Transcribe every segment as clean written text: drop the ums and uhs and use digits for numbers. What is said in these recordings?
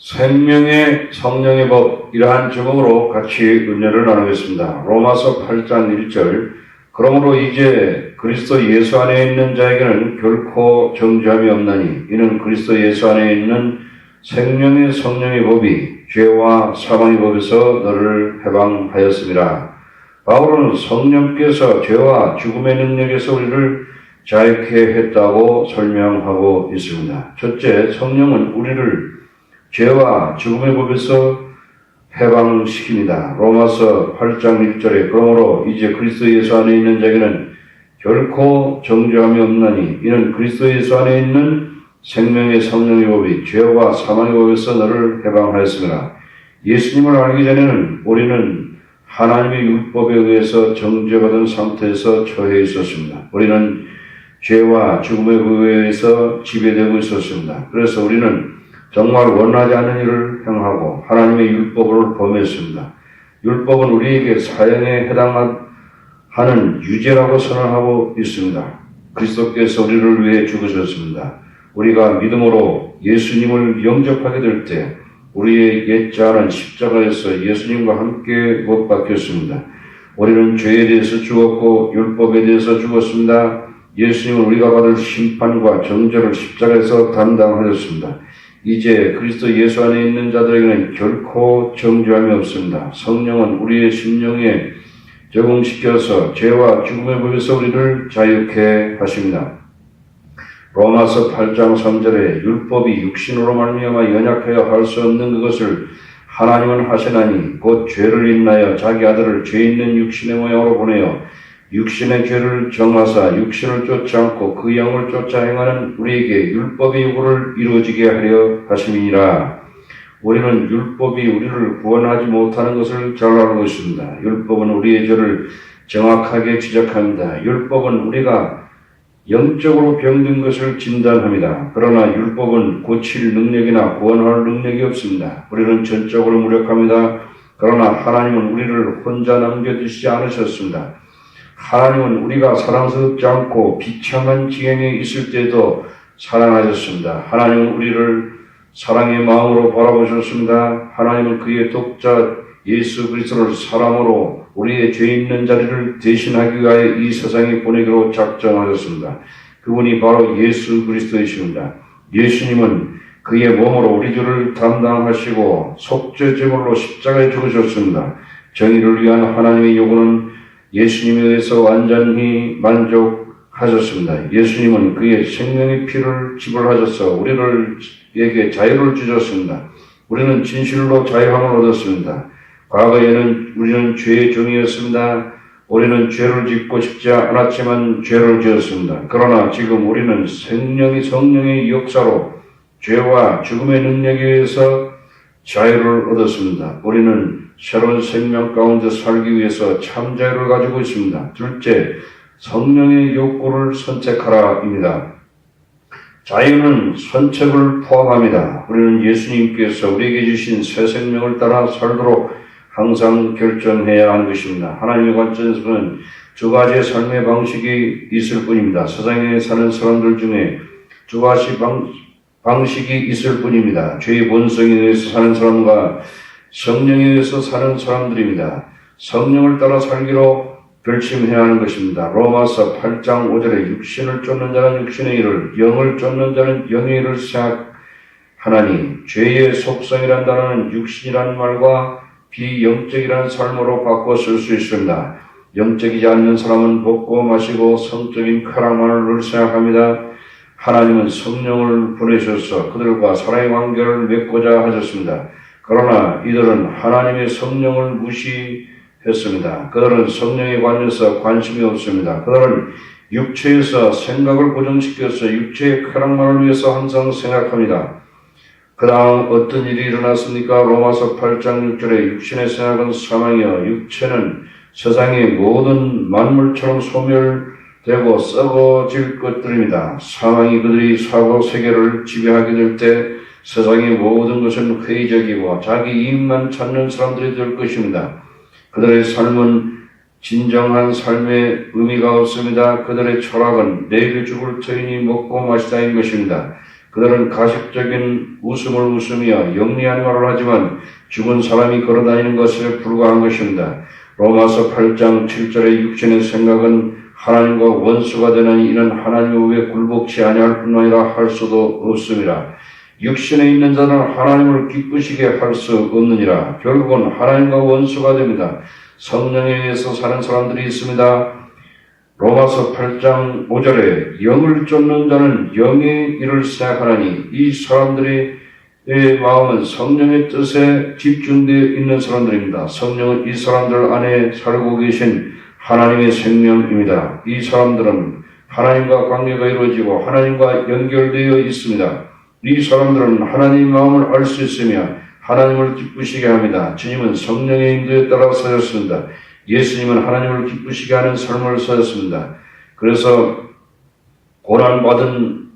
생명의 성령의 법, 이러한 제목으로 같이 은혜를 나누겠습니다. 로마서 8장 1절. 그러므로 이제 그리스도 예수 안에 있는 자에게는 결코 정죄함이 없나니 이는 그리스도 예수 안에 있는 생명의 성령의 법이 죄와 사망의 법에서 너를 해방하였습니다. 바울은 성령께서 죄와 죽음의 능력에서 우리를 자유케 했다고 설명하고 있습니다. 첫째, 성령은 우리를 죄와 죽음의 법에서 해방시킵니다. 로마서 8장 1절에 그러므로 이제 그리스도 예수 안에 있는 자에게는 결코 정죄함이 없나니 이는 그리스도 예수 안에 있는 생명의 성령의 법이 죄와 사망의 법에서 너를 해방하였습니다. 예수님을 알기 전에는 우리는 하나님의 율법에 의해서 정죄받은 상태에서 처해 있었습니다. 우리는 죄와 죽음의 법에 의해서 지배되고 있었습니다. 그래서 우리는 정말 원하지 않는 일을 행하고 하나님의 율법을 범했습니다. 율법은 우리에게 사형에 해당하는 유죄라고 선언하고 있습니다. 그리스도께서 우리를 위해 죽으셨습니다. 우리가 믿음으로 예수님을 영접하게 될 때 우리의 옛자는 십자가에서 예수님과 함께 못 박혔습니다. 우리는 죄에 대해서 죽었고 율법에 대해서 죽었습니다. 예수님은 우리가 받을 심판과 정죄를 십자가에서 담당하셨습니다. 이제 그리스도 예수 안에 있는 자들에게는 결코 정죄함이 없습니다. 성령은 우리의 심령에 적응시켜서 죄와 죽음의 법에서 우리를 자유케 하십니다. 로마서 8장 3절에 율법이 육신으로 말미암아 연약하여 할 수 없는 그것을 하나님은 하시나니 곧 죄를 인하여 자기 아들을 죄 있는 육신의 모양으로 보내어 육신의 죄를 정하사 육신을 쫓지 않고 그 영을 쫓아 행하는 우리에게 율법의 요구를 이루어지게 하려 하심이니라. 우리는 율법이 우리를 구원하지 못하는 것을 잘 알고 있습니다. 율법은 우리의 죄를 정확하게 지적합니다. 율법은 우리가 영적으로 병든 것을 진단합니다. 그러나 율법은 고칠 능력이나 구원할 능력이 없습니다. 우리는 전적으로 무력합니다. 그러나 하나님은 우리를 혼자 남겨두시지 않으셨습니다. 하나님은 우리가 사랑스럽지 않고 비참한 지경에 있을 때도 사랑하셨습니다. 하나님은 우리를 사랑의 마음으로 바라보셨습니다. 하나님은 그의 독자 예수 그리스도를 사랑으로 우리의 죄 있는 자리를 대신하기 위하여 이 세상에 보내기로 작정하셨습니다. 그분이 바로 예수 그리스도이십니다. 예수님은 그의 몸으로 우리 죄를 담당하시고 속죄 제물로 십자가에 죽으셨습니다. 정의를 위한 하나님의 요구는 예수님에 의해서 완전히 만족하셨습니다. 예수님은 그의 생명의 피를 지불하셔서 우리에게 자유를 주셨습니다. 우리는 진실로 자유함을 얻었습니다. 과거에는 우리는 죄의 종이었습니다. 우리는 죄를 짓고 싶지 않았지만 죄를 지었습니다. 그러나 지금 우리는 성령의 역사로 죄와 죽음의 능력에 의해서 자유를 얻었습니다. 우리는 새로운 생명 가운데 살기 위해서 참 자유를 가지고 있습니다. 둘째, 성령의 욕구를 선택하라입니다. 자유는 선택을 포함합니다. 우리는 예수님께서 우리에게 주신 새 생명을 따라 살도록 항상 결정해야 하는 것입니다. 하나님의 관점에서는 두 가지의 삶의 방식이 있을 뿐입니다. 세상에 사는 사람들 중에 두 가지 방식이 있을 뿐입니다. 죄의 본성에 의해서 사는 사람과 성령에 의해서 사는 사람들입니다. 성령을 따라 살기로 결심해야 하는 것입니다. 로마서 8장 5절에 육신을 쫓는 자는 육신의 일을, 영을 쫓는 자는 영의 일을 생각하나니 죄의 속성이란 단어는 육신이란 말과 비영적이라는 삶으로 바꿔 쓸 수 있습니다. 영적이지 않는 사람은 먹고 마시고 성적인 쾌락만을 생각합니다. 하나님은 성령을 보내셔서 그들과 사랑의 관계를 맺고자 하셨습니다. 그러나 이들은 하나님의 성령을 무시했습니다. 그들은 성령에 관해서 관심이 없습니다. 그들은 육체에서 생각을 고정시켜서 육체의 쾌락만을 위해서 항상 생각합니다. 그 다음 어떤 일이 일어났습니까? 로마서 8장 6절에 육신의 생각은 사망이요 육체는 세상의 모든 만물처럼 소멸되고 썩어질 것들입니다. 사망이 그들이 사고 세계를 지배하게 될 때 세상의 모든 것은 회의적이고 자기 이익만 찾는 사람들이 될 것입니다. 그들의 삶은 진정한 삶의 의미가 없습니다. 그들의 철학은 내일 죽을 터이니 먹고 마시다인 것입니다. 그들은 가식적인 웃음을 웃으며 영리한 말을 하지만 죽은 사람이 걸어다니는 것에 불과한 것입니다. 로마서 8장 7절의 육신의 생각은 하나님과 원수가 되나니 이는 하나님의 의에 굴복치 아니할 뿐 아니라 할 수도 없습니다. 육신에 있는 자는 하나님을 기쁘시게 할 수 없느니라. 결국은 하나님과 원수가 됩니다. 성령에 의해서 사는 사람들이 있습니다. 로마서 8장 5절에 영을 쫓는 자는 영의 일을 생각하나니 이 사람들의 마음은 성령의 뜻에 집중되어 있는 사람들입니다. 성령은 이 사람들 안에 살고 계신 하나님의 생명입니다. 이 사람들은 하나님과 관계가 이루어지고 하나님과 연결되어 있습니다. 이 사람들은 하나님의 마음을 알 수 있으며 하나님을 기쁘시게 합니다. 주님은 성령의 인도에 따라 사셨습니다. 예수님은 하나님을 기쁘시게 하는 삶을 사셨습니다. 그래서 고난받은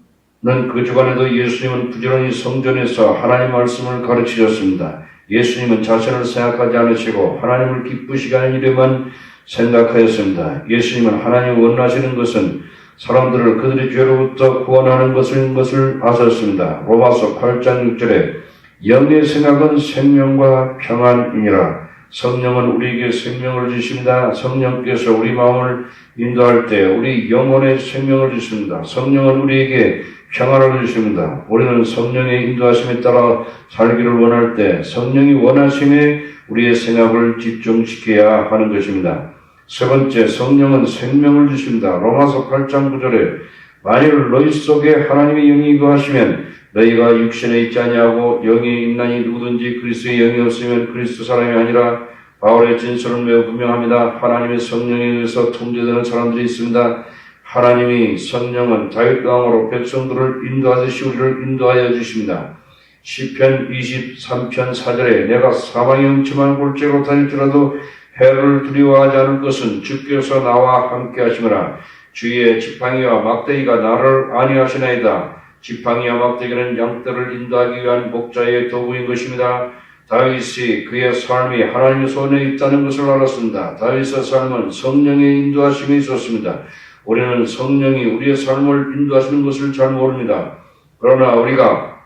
그 주간에도 예수님은 부지런히 성전에서 하나님 말씀을 가르치셨습니다. 예수님은 자신을 생각하지 않으시고 하나님을 기쁘시게 하는 일에만 생각하였습니다. 예수님은 하나님이 원하시는 것은 사람들을 그들의 죄로부터 구원하는 것을 아셨습니다. 로마서 8장 6절에 영의 생각은 생명과 평안이니라. 성령은 우리에게 생명을 주십니다. 성령께서 우리 마음을 인도할 때 우리 영혼의 생명을 주십니다. 성령은 우리에게 평안을 주십니다. 우리는 성령의 인도하심에 따라 살기를 원할 때 성령이 원하심에 우리의 생각을 집중시켜야 하는 것입니다. 세 번째, 성령은 생명을 주십니다. 로마서 8장 9절에 만일 너희 속에 하나님의 영이 거하시면 너희가 육신에 있지 아니하고 영이 있나니 누구든지 그리스도의 영이 없으면 그리스도 사람이 아니라. 바울의 진술은 매우 분명합니다. 하나님의 성령에 의해서 통제되는 사람들이 있습니다. 하나님이 성령은 다윗 왕으로 백성들을 인도하듯이 우리를 인도하여 주십니다. 시편 23편 4절에 내가 사망의 음침한 골짜기로 다닐지라도 해를 두려워하지 않을 것은 주께서 나와 함께 하시므라. 주의 지팡이와 막대기가 나를 안위하시나이다. 지팡이와 막대기는 양떼를 인도하기 위한 목자의 도구인 것입니다. 다윗이 그의 삶이 하나님의 손에 있다는 것을 알았습니다. 다윗의 삶은 성령의 인도하심이 있었습니다. 우리는 성령이 우리의 삶을 인도하시는 것을 잘 모릅니다. 그러나 우리가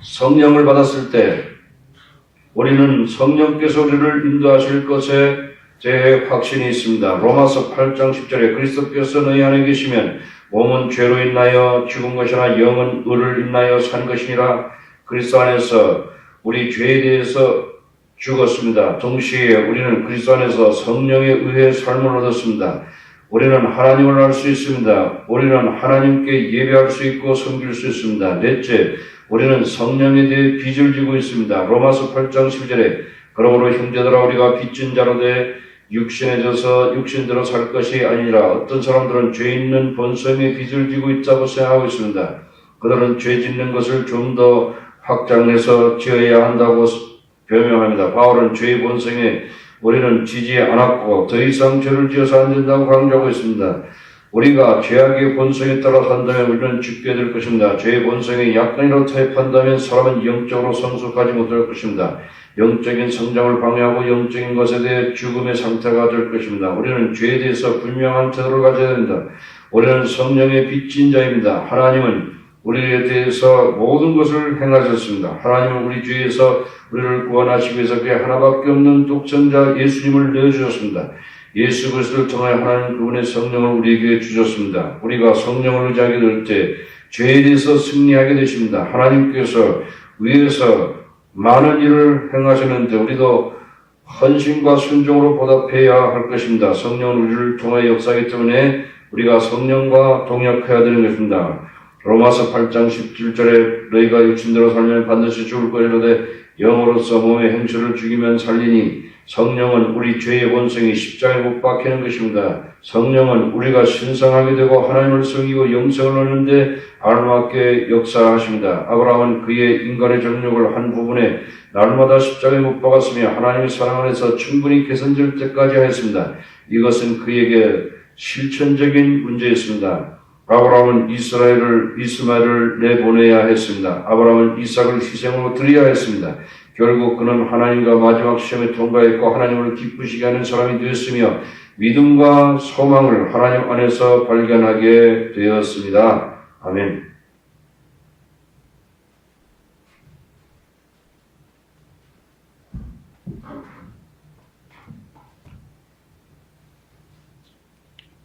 성령을 받았을 때 우리는 성령께서 우리를 인도하실 것에 대해 확신이 있습니다. 로마서 8장 10절에 그리스도께서 너희 안에 계시면 몸은 죄로 인하여 죽은 것이나 영은 의를 인하여 산 것이니라. 그리스도 안에서 우리 죄에 대해서 죽었습니다. 동시에 우리는 그리스도 안에서 성령에 의해 삶을 얻었습니다. 우리는 하나님을 알 수 있습니다. 우리는 하나님께 예배할 수 있고 섬길 수 있습니다. 넷째, 우리는 성령에 대해 빚을 지고 있습니다. 로마서 8장 10절에 그러므로 형제들아 우리가 빚진 자로 돼 육신에 져서 육신대로 살 것이 아니라 어떤 사람들은 죄 있는 본성의 빚을 지고 있다고 생각하고 있습니다. 그들은 죄 짓는 것을 좀 더 확장해서 지어야 한다고 변명합니다. 바울은 죄의 본성에 우리는 지지 않았고 더 이상 죄를 지어서 안 된다고 강조하고 있습니다. 우리가 죄악의 본성에 따라 산다면 우리는 죽게 될 것입니다. 죄의 본성에 약간이라도 타협한다면 사람은 영적으로 성숙하지 못할 것입니다. 영적인 성장을 방해하고 영적인 것에 대해 죽음의 상태가 될 것입니다. 우리는 죄에 대해서 분명한 태도를 가져야 됩니다. 우리는 성령의 빚진 자입니다. 하나님은 우리에 대해서 모든 것을 행하셨습니다. 하나님은 우리 죄에서 우리를 구원하시기 위해서 그의 하나밖에 없는 독생자 예수님을 내어주셨습니다. 예수 그리스도를 통하여 하나님 그분의 성령을 우리에게 주셨습니다. 우리가 성령을 의지하게 될 때 죄에 대해서 승리하게 되십니다. 하나님께서 위에서 많은 일을 행하셨는데 우리도 헌신과 순종으로 보답해야 할 것입니다. 성령은 우리를 통하여 역사하기 때문에 우리가 성령과 동역해야 되는 것입니다. 로마서 8장 17절에 너희가 육신대로 살면 반드시 죽을 것이로되 영으로서 몸의 행실을 죽이면 살리니 성령은 우리 죄의 본성이 십자가에 못 박히는 것입니다. 성령은 우리가 신성하게 되고 하나님을 섬기고 영생을 얻는데 알맞게 역사하십니다. 아브라함은 그의 인간의 정욕을 한 부분에 날마다 십자가에 못 박았으며 하나님의 사랑 안에서 충분히 개선될 때까지 하였습니다. 이것은 그에게 실천적인 문제였습니다. 아브라함은 이스마엘을 내보내야 했습니다. 아브라함은 이삭을 희생으로 드려야 했습니다. 결국 그는 하나님과 마지막 시험에 통과했고 하나님을 기쁘시게 하는 사람이 되었으며 믿음과 소망을 하나님 안에서 발견하게 되었습니다. 아멘.